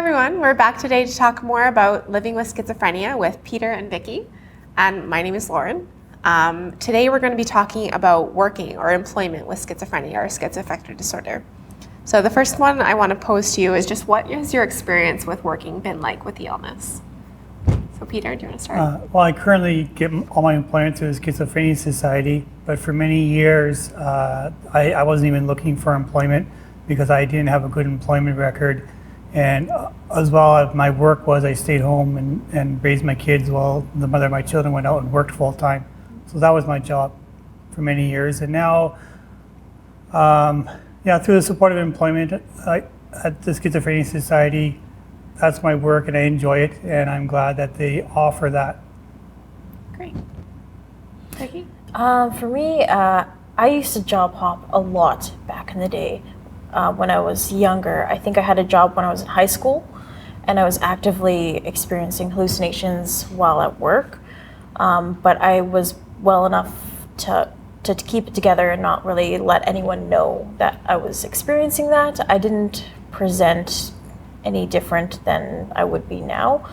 everyone, we're back today to talk more about living with schizophrenia with Peter and Vicki, and my name is Lauren. Today we're going to be talking about working or employment with schizophrenia or schizoaffective disorder. So the first one I want to pose to you is just what has your experience with working been like with the illness? So Peter, do you want to start? Well, I currently get all my employment through the Schizophrenia Society, but for many years I wasn't even looking for employment because I didn't have a good employment record. And as well, my work was I stayed home and raised my kids while the mother of my children went out and worked full time. So that was my job for many years. And now, through the supportive employment at the Schizophrenia Society, that's my work and I enjoy it. And I'm glad that they offer that. Great. Vicki? For me, I used to job hop a lot back in the day. When I was younger, I think I had a job when I was in high school, and I was actively experiencing hallucinations while at work. But I was well enough to keep it together and not really let anyone know that I was experiencing that. I didn't present any different than I would be now,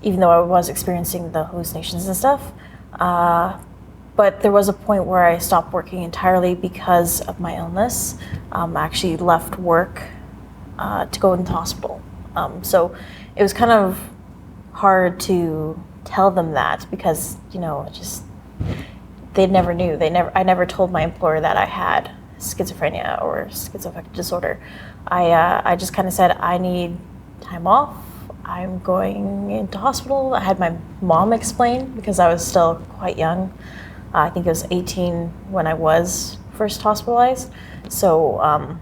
even though I was experiencing the hallucinations and stuff. But there was a point where I stopped working entirely because of my illness. I actually left work to go into hospital. So it was kind of hard to tell them that because, they never knew. I never told my employer that I had schizophrenia or schizoaffective disorder. I just kind of said, I need time off. I'm going into hospital. I had my mom explain because I was still quite young. I think it was 18 when I was first hospitalized. So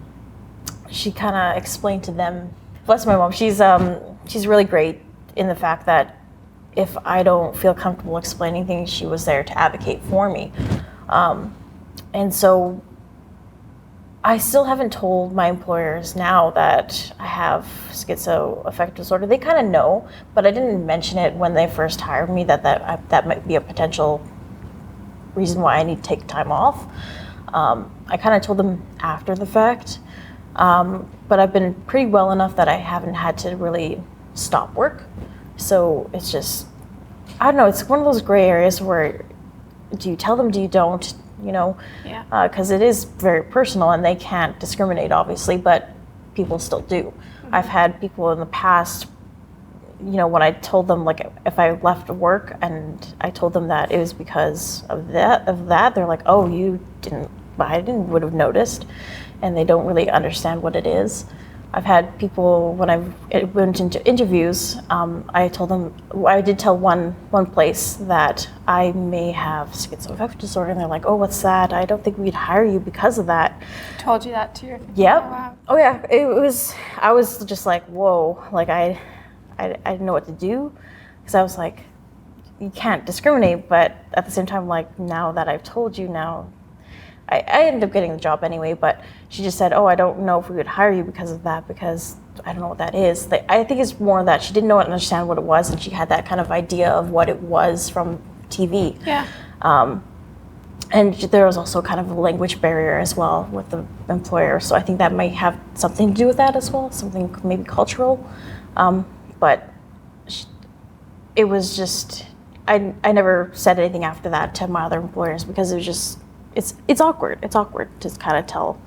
she kind of explained to them, bless my mom, she's really great in the fact that if I don't feel comfortable explaining things, she was there to advocate for me. And so I still haven't told my employers now that I have schizoaffective disorder. They kind of know, but I didn't mention it when they first hired me that might be a potential reason why I need to take time off. I kind of told them after the fact, but I've been pretty well enough that I haven't had to really stop work. So it's just, I don't know, it's one of those gray areas where do you tell them, do you don't, because it is very personal and they can't discriminate obviously, but people still do. Mm-hmm. I've had people in the past, when I told them, like, if I left work and I told them that it was because of that, they're like, oh, I would have noticed, and they don't really understand what it is. I've had people, when I went into interviews, I told them, I did tell one place that I may have schizoaffective disorder, and they're like, oh, what's that? I don't think we'd hire you because of that. Told you that to your face? Yep. Oh, wow. Oh yeah, I was just like, whoa, like I didn't know what to do because I was like, you can't discriminate, but at the same time, like, now that I've told you now, I ended up getting the job anyway, but she just said, oh, I don't know if we would hire you because of that, because I don't know what that is. I think it's more that she didn't know and understand what it was, and she had that kind of idea of what it was from TV. Yeah. And there was also kind of a language barrier as well with the employer, so I think that might have something to do with that as well, something maybe cultural. But it was just, I never said anything after that to my other employers because it was just, it's awkward. It's awkward to kind of tell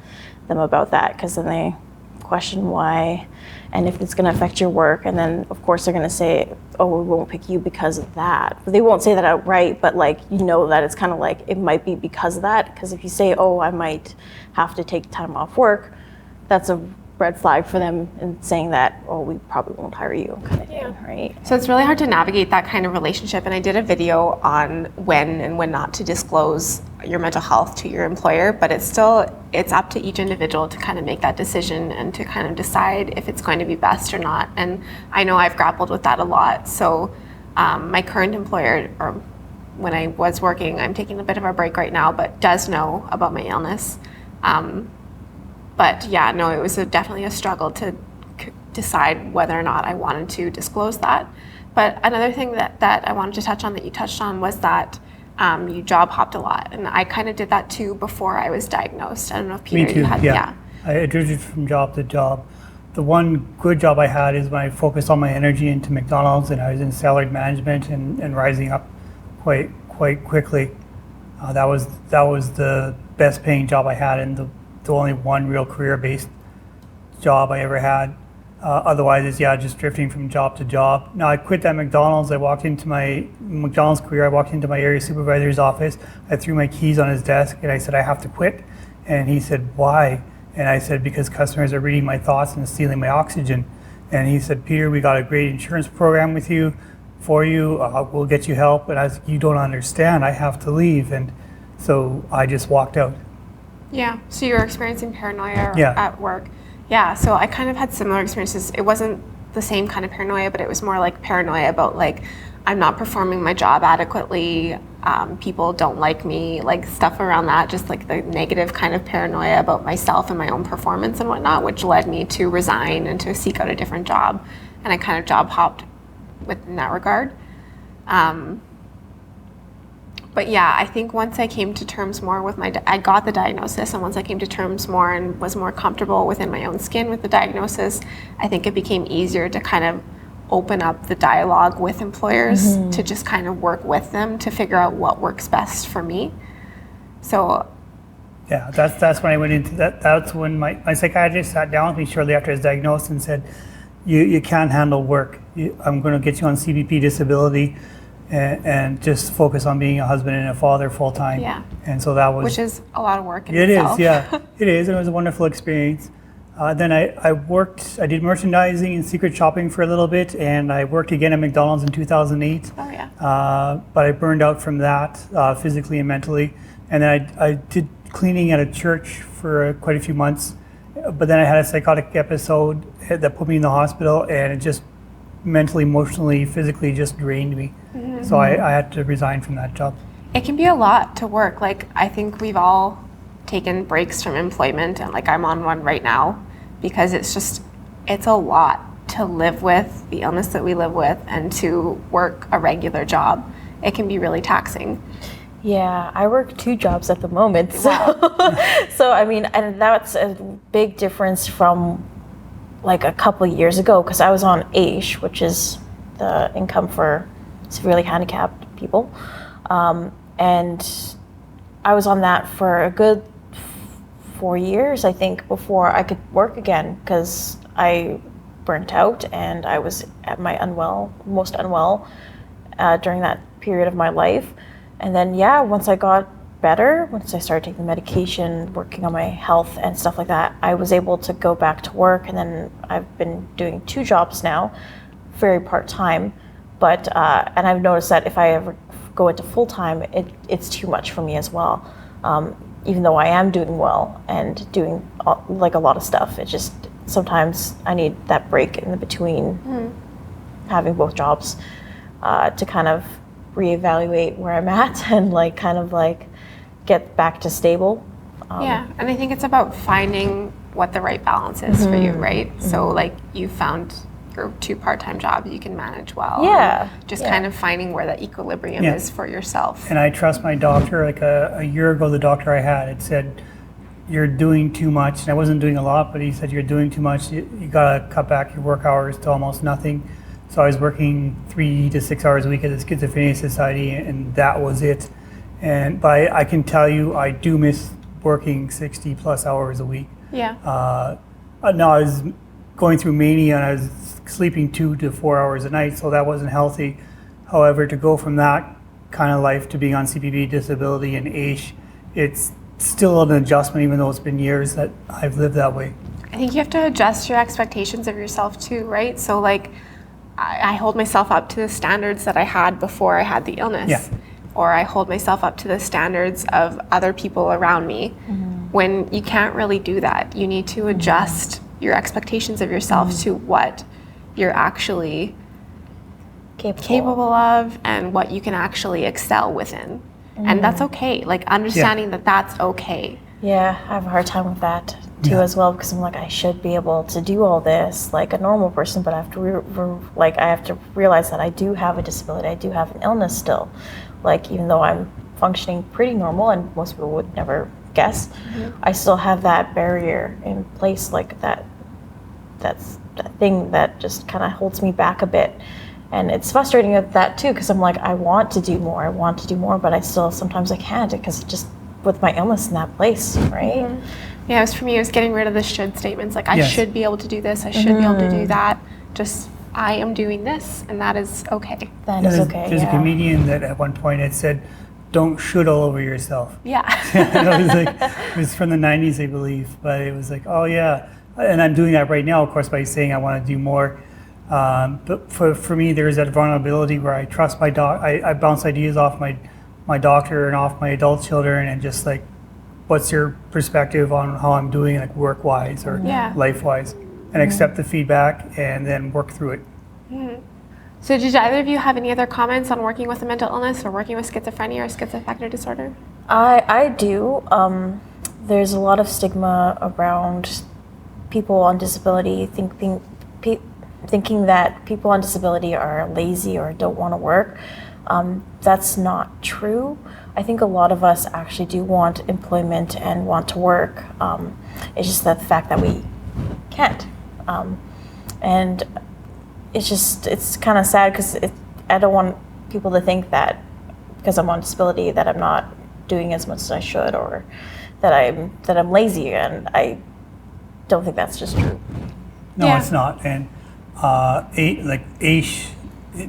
them about that because then they question why and if it's going to affect your work. And then, of course, they're going to say, oh, we won't pick you because of that. But they won't say that outright, but that it's kind of like it might be because of that. Because if you say, oh, I might have to take time off work, that's a red flag for them in saying that, oh, we probably won't hire you, kind of thing, right? So it's really hard to navigate that kind of relationship, and I did a video on when and when not to disclose your mental health to your employer, but it's up to each individual to kind of make that decision and to kind of decide if it's going to be best or not. And I know I've grappled with that a lot. So my current employer, or when I was working, I'm taking a bit of a break right now, but does know about my illness. But yeah, no, it was definitely a struggle to decide whether or not I wanted to disclose that. But another thing that I wanted to touch on that you touched on was that you job hopped a lot. And I kind of did that too before I was diagnosed. I don't know if Peter, Me too, you had, yeah. I drifted from job to job. the one good job I had is when I focused all my energy into McDonald's, and I was in salaried management and rising up quite quickly. That was the best paying job I had, and the only one real career-based job I ever had. Otherwise, it's just drifting from job to job. Now I quit that McDonald's. I walked into my McDonald's career. I walked into my area supervisor's office. I threw my keys on his desk and I said, I have to quit. And he said, why? And I said, because customers are reading my thoughts and stealing my oxygen. And he said, Peter, we got a great insurance program for you. We'll get you help. And I was like, you don't understand. I have to leave. And so I just walked out. Yeah. So you were experiencing paranoia Yeah. at work. Yeah, so I kind of had similar experiences. It wasn't the same kind of paranoia, but it was more like paranoia about like, I'm not performing my job adequately, people don't like me, like stuff around that, just like the negative kind of paranoia about myself and my own performance and whatnot, which led me to resign and to seek out a different job. And I kind of job hopped in that regard. But yeah, I think once I came to terms more with I got the diagnosis, and once I came to terms more and was more comfortable within my own skin with the diagnosis, I think it became easier to kind of open up the dialogue with employers to just kind of work with them to figure out what works best for me. So yeah, that's when I went into that. That's when my psychiatrist sat down with me shortly after I was diagnosed and said, you can't handle work. I'm going to get you on CBP disability. And just focus on being a husband and a father full time. Yeah. And so that was... Which is a lot of work in it itself. It is, yeah. It is, and it was a wonderful experience. Then I did merchandising and secret shopping for a little bit, and I worked again at McDonald's in 2008. Oh, yeah. But I burned out from that physically and mentally. And then I did cleaning at a church for quite a few months. But then I had a psychotic episode that put me in the hospital, and it just mentally, emotionally, physically just drained me. So I had to resign from that job. It can be a lot to work. Like, I think we've all taken breaks from employment, and like I'm on one right now, because it's a lot to live with the illness that we live with and to work a regular job. It can be really taxing. Yeah, I work 2 jobs at the moment. So, so I mean, and that's a big difference from like a couple of years ago, because I was on AISH, which is the income for severely handicapped people. And I was on that for a good 4 years, I think, before I could work again, because I burnt out and I was at my most unwell during that period of my life. And then, once I got better, once I started taking medication, working on my health and stuff like that, I was able to go back to work. And then I've been doing 2 jobs now, very part-time. But, and I've noticed that if I ever go into full-time, it's too much for me as well. Even though I am doing well and doing like a lot of stuff, it's just sometimes I need that break in the between having both jobs to kind of reevaluate where I'm at and like kind of like get back to stable. And I think it's about finding what the right balance is for you, right? So like you found your 2 part-time jobs you can manage well. Just kind of finding where that equilibrium is for yourself. And I trust my doctor. Like a year ago, the doctor I had said, you're doing too much. And I wasn't doing a lot, but he said, you're doing too much. You gotta cut back your work hours to almost nothing. So I was working 3 to 6 hours a week at the Schizophrenia Society, and that was it. But I can tell you, I do miss working 60 plus hours a week. No, I was going through mania and I was sleeping 2 to 4 hours a night, so that wasn't healthy. However, to go from that kind of life to being on CPP disability and AISH, it's still an adjustment, even though it's been years that I've lived that way. I think you have to adjust your expectations of yourself too, right? So like, I hold myself up to the standards that I had before I had the illness. Or I hold myself up to the standards of other people around me. When you can't really do that, you need to adjust your expectations of yourself to what you're actually capable of and what you can actually excel within. And that's okay. Like understanding that that's okay. Yeah, I have a hard time with that too as well, because I'm like, I should be able to do all this like a normal person, but I have to I have to realize that I do have a disability. I do have an illness still. Like, even though I'm functioning pretty normal and most people would never guess, I still have that barrier in place, like that that's the thing that just kind of holds me back a bit. And it's frustrating at that too, because I'm like, I want to do more, but I still, sometimes I can't, because just with my illness in that place, right? Mm-hmm. Yeah, it was for me, it was getting rid of the should statements. Like, I Yes. should be able to do this, I should be able to do that. Just, I am doing this, and that is okay. That is okay, There's a yeah. comedian that at one point had said, "Don't should all over yourself." Yeah. It was from the 90s, I believe, but it was like, oh yeah, and I'm doing that right now, of course, by saying I want to do more. But for me, there's that vulnerability where I trust my doc. I bounce ideas off my doctor and off my adult children, and just like, what's your perspective on how I'm doing, like work-wise or Yeah. life-wise, and accept the feedback and then work through it. So did either of you have any other comments on working with a mental illness or working with schizophrenia or schizoaffective disorder? I do. There's a lot of stigma around people on disability thinking that people on disability are lazy or don't want to work. That's not true. I think a lot of us actually do want employment and want to work. It's just that the fact that we can't. And it's kind of sad, because I don't want people to think that because I'm on disability that I'm not doing as much as I should, or that I'm lazy, and I don't think that's just true. No, Yeah. it's not. And AISH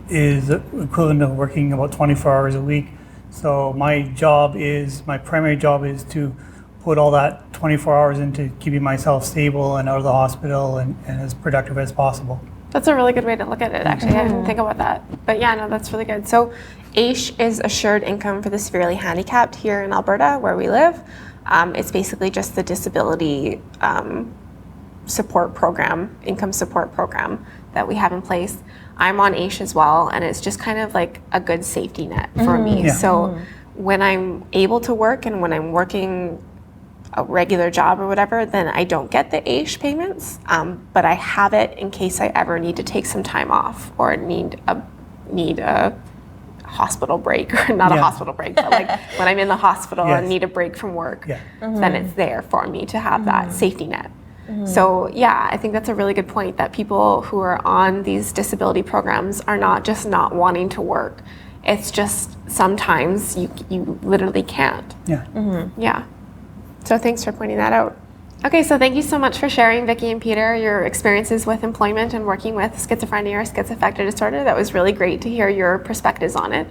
is equivalent of working about 24 hours a week. So my primary job is to put all that 24 hours into keeping myself stable and out of the hospital and as productive as possible. That's a really good way to look at it, actually. I didn't think about that. But yeah, no, that's really good. So AISH is Assured Income for the Severely Handicapped here in Alberta, where we live. It's basically just the disability support program, income support program that we have in place. I'm on AISH as well, and it's just kind of like a good safety net for me. Yeah. So when I'm able to work and when I'm working a regular job or whatever, then I don't get the AISH payments, but I have it in case I ever need to take some time off or need a hospital break, or not a Yeah. hospital break, but like when I'm in the hospital Yes. and need a break from work, Yeah. then it's there for me to have that safety net. So yeah, I think that's a really good point, that people who are on these disability programs are not just not wanting to work. It's just sometimes you literally can't. Yeah. Yeah. So thanks for pointing that out. Okay, so thank you so much for sharing, Vicki and Peter, your experiences with employment and working with schizophrenia or schizoaffective disorder. That was really great to hear your perspectives on it.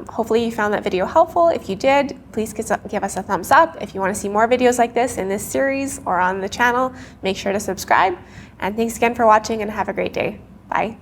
Hopefully you found that video helpful. If you did, please give us a thumbs up. If you want to see more videos like this in this series or on the channel, make sure to subscribe. And thanks again for watching, and have a great day. Bye.